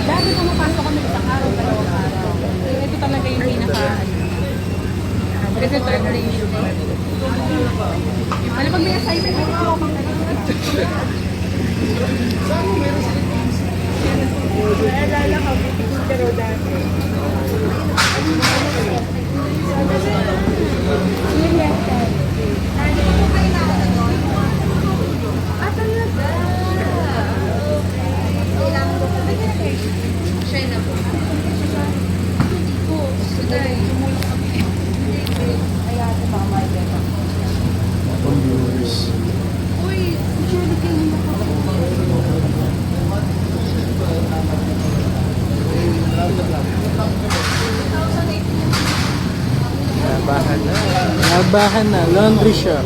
Dati pumapasok kami isang araw, dalawang araw. Ito talaga yung pinaka, kasi third ratio. Alam, pag may assignment, ako ako pang naalala ko, bitigil pero dati. Yun yan, talaga? Kailangan ko po siya na po. Po, suday. Tumulong kami. Kaya ito mamay ka. Uy, surely kayo na po. Labahan na. Labahan na. Laundry shop.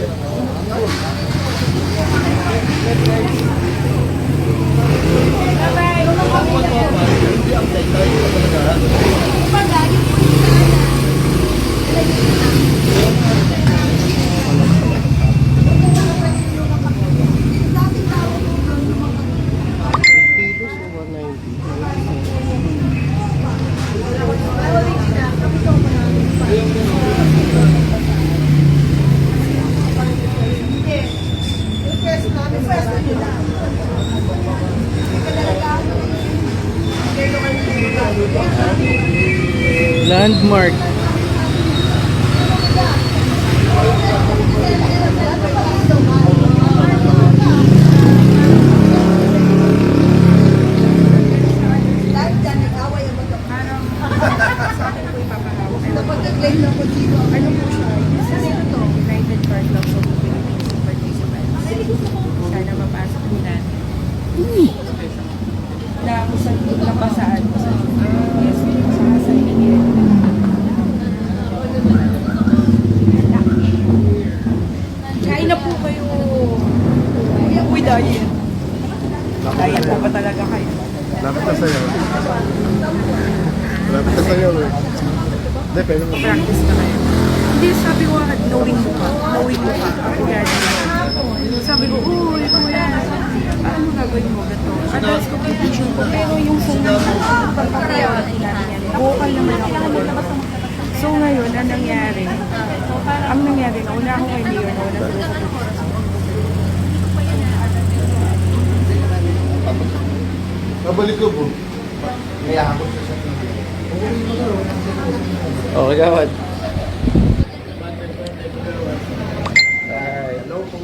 Landmark. Sana mapasok nila. Na kung saan napasaan ko sa yes, sa inyo. Kain na po kayo. Uy, diet. Diet po ba talaga kayo? Lapit na sa'yo. Lapit na sa'yo eh. Hindi, pero Practice na kayo. Hindi, sabi ko, knowing mo ka. Knowing mo ka. Sabi ko, uy, kuya, paano gagawin mo gato? Advance competition ko, pero yung sunod na pagpapayawat natin yan, vocal naman ako. So ngayon, ang nangyari, nauna ako kay Mayor, nauna sa babalik ko po. Kaya ako sa Okay, gawad. Hello po,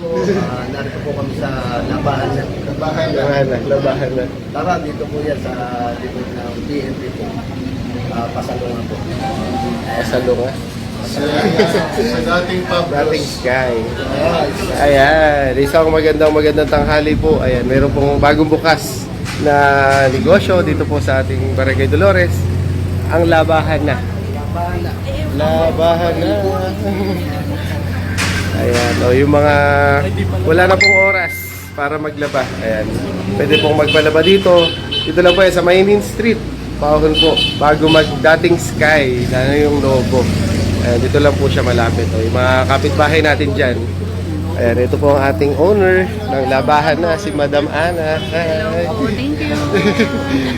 narito po kami sa labahan na. Labahan na. Tara, dito po yan sa likod ng PNP po. Pasalungan po. Pasalungan. Sa dating pub. Dating Sky. Ayan, isang magandang tanghali po. Ayan, meron pong bagong bukas na negosyo dito po sa ating Barangay Dolores. Ang labahan na. Labahan na. Ayan, o yung mga wala na pong oras para maglaba. Ayan, pwede pong magpalaba dito. Dito lang po yan sa Mainin Street. Pahon po, bago mag-dating Sky na yung logo. Ayan, dito lang po siya malapit. O, yung mga kapitbahay natin dyan. Ayan, ito po ang ating owner ng labahan na, si Madam Ana. Hi. Oh, thank you.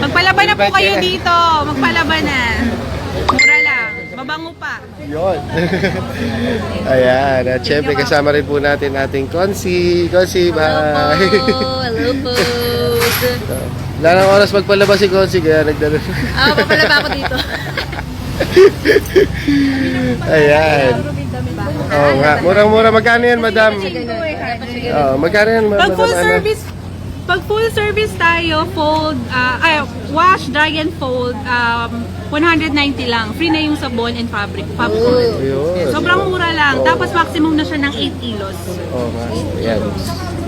Magpalaban na po kayo dito. Magpalaban na. Mura lang. Mabango pa. Yun. Ayan, at syempre kasama rin po natin ating Consi. Consi, bye! Hello po. Wala nang oras magpalabas si Consi, kaya nagdala. Papalaba ako dito. Ayan. Oo nga, murang-mura. Magkano yan, madam? Magkano yan, Pag madam full Ana? service, pag full service tayo, fold, wash, dry and fold, 190 lang. Free na yung sabon and fabric oil. Ayun. Sobrang mura lang. Tapos maximum na siya ng 8 kilos. Oo nga. Ayan.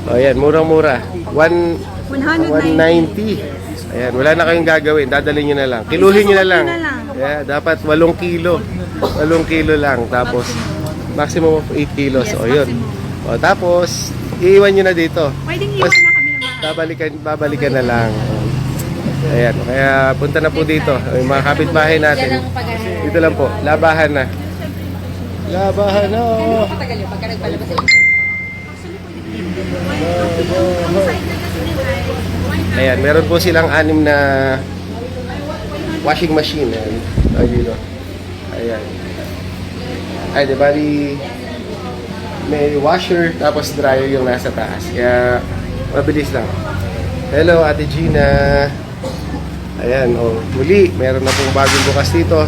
Ayan, murang-mura. 190. Ayan, wala na kayong gagawin. Dadalhin nyo na lang. Kiluhin nyo na lang. Isusuot nyo na lang. Yeah, dapat 8 kilo. 8 kilo lang. Tapos, maximum of 8 kilos. Yes, O, yun. maximum. O, tapos, iiwan nyo na dito. Pwedeng iwan na kami ng bahay. Babalikan na lang. Ayan, kaya punta na po dito. Yung mga kapitbahay natin. Dito lang po, labahan na. Labahan na. Matagal yun pagka nagpalabas sa Ayan, meron po silang 6 na washing machine. Ayan, ay dito. Ayan. Ay, di bali, may washer tapos dryer yung nasa taas. Kaya, mabilis lang. Hello, Ate Gina. Ayan, muli, meron na pong bagong bukas dito.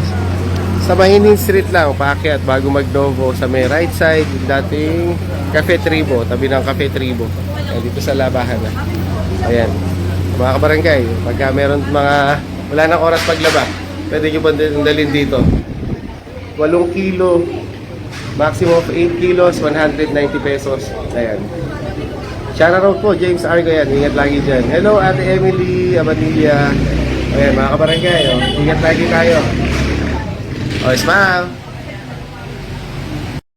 Sa Mahining Street lang, paakyat bago mag-Novo sa may right side, yung dating Cafe Tribo, tabi ng Cafe Tribo. Ayan, dito sa labahan na. Ayan, mga kabarangay, pagka meron wala nang oras paglaba, pwede nyo pa dalhin dito. 8 kilo, maximum of 8 kilos, 190 pesos. Ayan. Shoutout po, James Argo yan. Ingat lagi dyan. Hello, Ate Emily Abadilla. Ayan, mga kabarangay. Ingat lagi tayo. Smile!